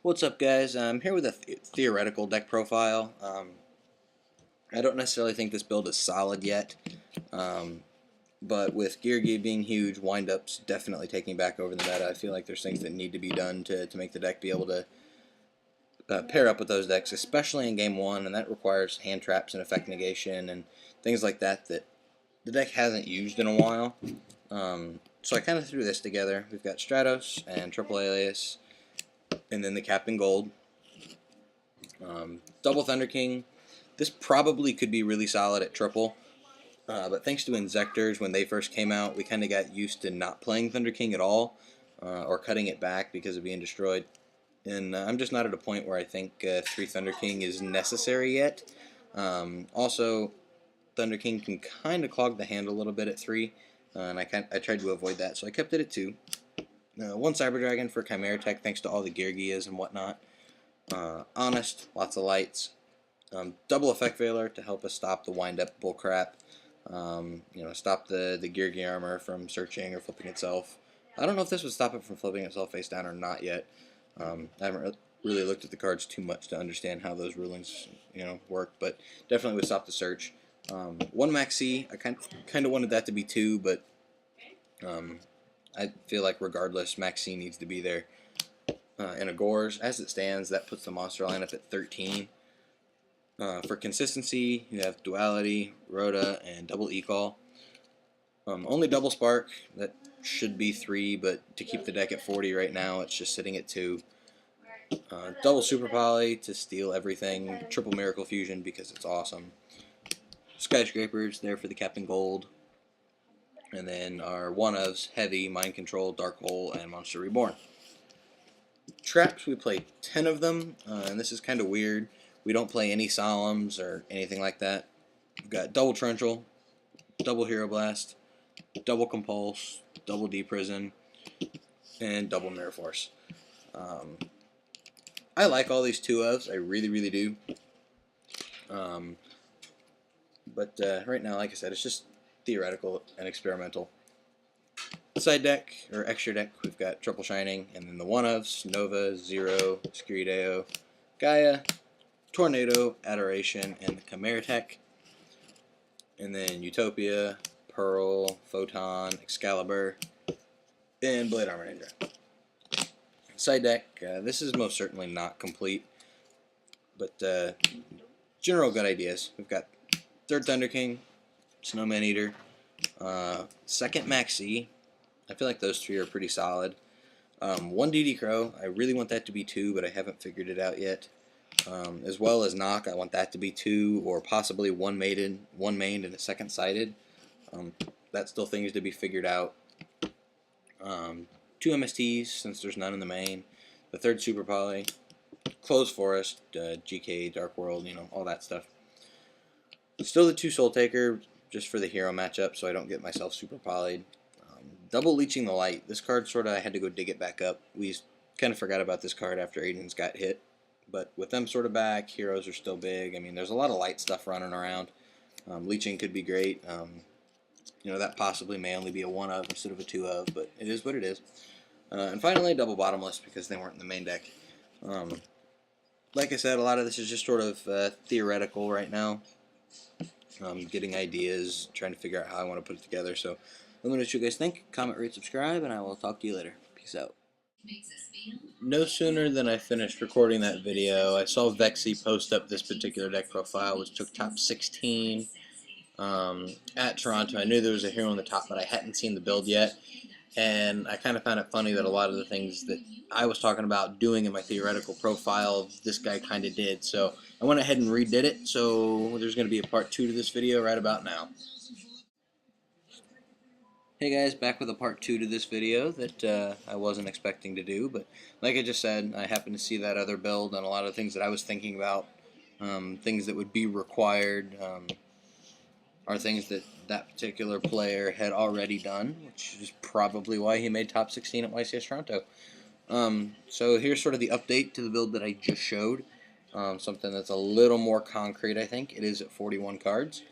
What's up, guys? I'm here with a theoretical deck profile. I don't necessarily think this build is solid yet, but with Gear being huge, windups definitely taking back over the meta. I feel like there's things that need to be done to make the deck be able to pair up with those decks, especially in Game 1, and that requires hand traps and effect negation and things like that that the deck hasn't used in a while. So I kind of threw this together. We've got Stratos and Triple Alias, and then the Captain Gold. Double Thunder King. This probably could be really solid at triple, but thanks to Inzectors, when they first came out, we kind of got used to not playing Thunder King at all, or cutting it back because of being destroyed. And I'm just not at a point where I think 3 Thunder King is necessary yet. Also, Thunder King can kind of clog the hand a little bit at 3, and I tried to avoid that, so I kept it at 2. 1 Cyber Dragon for Chimera Tech, thanks to all the Geargias and whatnot. Honest, lots of lights. Double Effect Veiler to help us stop the wind-up bullcrap. Stop the Geargi armor from searching or flipping itself. I don't know if this would stop it from flipping itself face down or not yet. I haven't really looked at the cards too much to understand how those rulings, work, but definitely would stop the search. 1 Max C, I kind of wanted that to be 2, but I feel like regardless, Max C needs to be there. In a Gores, as it stands, that puts the monster lineup at 13. For consistency, you have Duality, Rhoda, and Double E-Call. Only Double Spark, that should be 3, but to keep the deck at 40 right now, it's just sitting at 2. Double Super Poly to steal everything. Triple Miracle Fusion because it's awesome. Skyscrapers there for the Captain Gold. And then our one-ofs, Heavy, Mind Control, Dark Hole, and Monster Reborn. Traps, we play 10 of them, and this is kind of weird. We don't play any Solemns or anything like that. We've got Double Torrential, Double Hero Blast, Double Compulse, Double Deprison, and Double Mirror Force. I like all these 2-ofs, I really, really do. But right now, like I said, it's just theoretical and experimental. Side deck, or extra deck, we've got Triple Shining, and then the one-ofs, Nova, Zero, Skirideo, Gaia, Tornado, Adoration, and the Chimera Tech. And then Utopia, Pearl, Photon, Excalibur, and Blade Armor Ninja. Side deck, this is most certainly not complete, but general good ideas. We've got 3rd Thunder King, Snowman Eater, 2nd Maxi. I feel like those 3 are pretty solid. 1 DD Crow, I really want that to be 2, but I haven't figured it out yet. As well as Knock, I want that to be 2, or possibly 1 mained and a 2nd sided. That's still things to be figured out. 2 MSTs, since there's none in the main. The 3rd Super Poly, Closed Forest, GK, Dark World, all that stuff. Still the 2 Soul Taker, just for the hero matchup, so I don't get myself super polyed. Double Leeching the Light. This card I had to go dig it back up. We kind of forgot about this card after Aiden's got hit. But with them back, heroes are still big. I mean, there's a lot of light stuff running around. Leeching could be great. That possibly may only be a 1-of instead of a 2-of, but it is what it is. And finally, Double Bottomless, because they weren't in the main deck. Like I said, a lot of this is just theoretical right now. Getting ideas, trying to figure out how I want to put it together. So let me know what you guys think. Comment, rate, subscribe, and I will talk to you later. Peace out. No sooner than I finished recording that video, I saw Vexy post up this particular deck profile, which took top 16 at Toronto. I knew there was a hero on the top, but I hadn't seen the build yet. And I kind of found it funny that a lot of the things that I was talking about doing in my theoretical profile, this guy kind of did. So I went ahead and redid it. So there's going to be a part 2 to this video right about now. Hey guys, back with a part 2 to this video that I wasn't expecting to do, but like I just said, I happened to see that other build, and a lot of things that I was thinking about, things that would be required, are things that that particular player had already done, which is probably why he made top 16 at YCS Toronto. So here's sort of the update to the build that I just showed, something that's a little more concrete, I think. It is at 41 cards.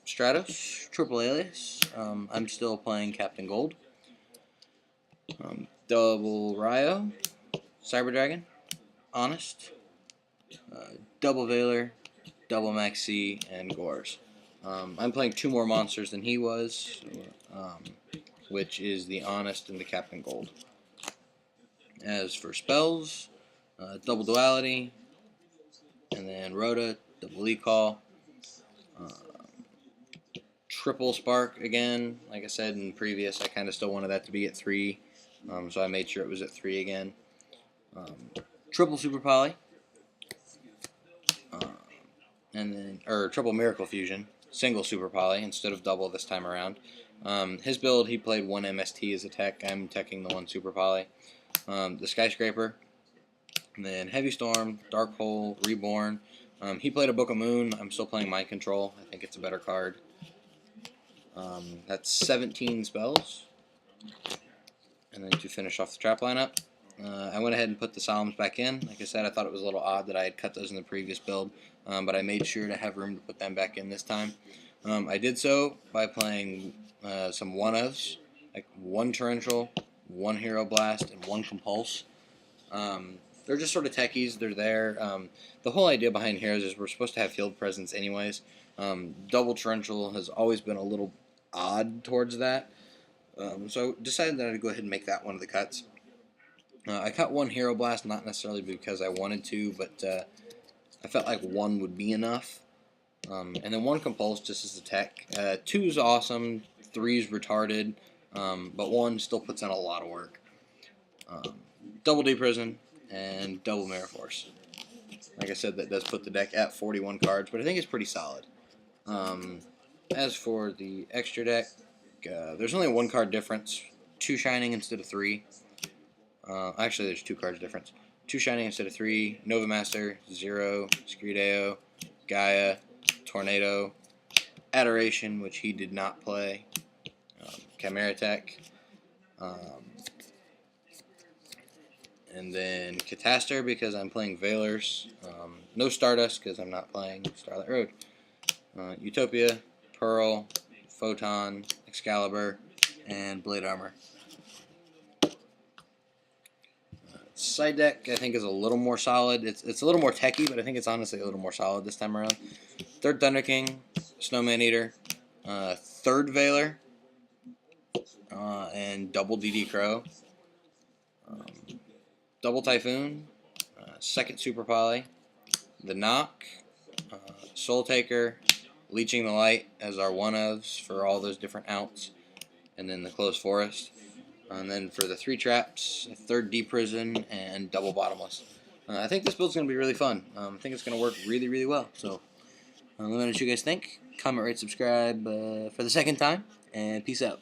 Stratos, Triple Alias. I'm still playing Captain Gold. Double Ryo, Cyber Dragon, Honest, Double Veiler, Double Maxi, and Gores. I'm playing 2 more monsters than he was, which is the Honest and the Captain Gold. As for spells, Double Duality, and then Rhoda, Double Recall, uh, Triple Spark again. Like I said in previous, I kind of still wanted that to be at 3, so I made sure it was at 3 again. Triple Super Poly, and then Triple Miracle Fusion, single Super Poly instead of double this time around. His build, he played 1 MST as a tech. I'm teching the 1 Super Poly. The Skyscraper, and then Heavy Storm, Dark Hole, Reborn. He played a Book of Moon. I'm still playing Mind Control. I think it's a better card. That's 17 spells. And then to finish off the trap lineup, I went ahead and put the Solemns back in. Like I said, I thought it was a little odd that I had cut those in the previous build, but I made sure to have room to put them back in this time. I did so by playing some one-ofs, like 1 Torrential, 1 Hero Blast, and 1 Compulse. They're just sort of techies. They're there. The whole idea behind Heroes is we're supposed to have field presence anyways. Double Torrential has always been a little odd towards that. So I decided that I'd go ahead and make that one of the cuts. I cut 1 Hero Blast, not necessarily because I wanted to, but I felt like 1 would be enough. And then 1 Compulse just as a tech. 2 is awesome, 3 is retarded, but 1 still puts in a lot of work. Double D-Prison, and double Mirror Force. Like I said, that does put the deck at 41 cards, but I think it's pretty solid. As for the extra deck, there's only a 1 card difference. 2 Shining instead of 3. Actually, there's 2 cards difference. 2 Shining instead of 3. Nova Master, Zero, Screedeo, Gaia, Tornado, Adoration, which he did not play, Chimera Tech, and then Catastor because I'm playing Veilers. No Stardust because I'm not playing Starlight Road. Utopia, Pearl, Photon, Excalibur, and Blade Armor. Side deck I think is a little more solid. It's a little more techy, but I think it's honestly a little more solid this time around. 3rd Thunder King, Snowman Eater, 3rd Veiler, and double DD Crow. Double Typhoon, 2nd Super Poly, the Knock, Soul Taker, Leeching the Light as our one-ofs for all those different outs, and then the Closed Forest. And then for the 3 traps, 3rd D-Prison, and double Bottomless. I think this build's going to be really fun. I think it's going to work really, really well. So let me know what you guys think. Comment, rate, subscribe for the 2nd time, and peace out.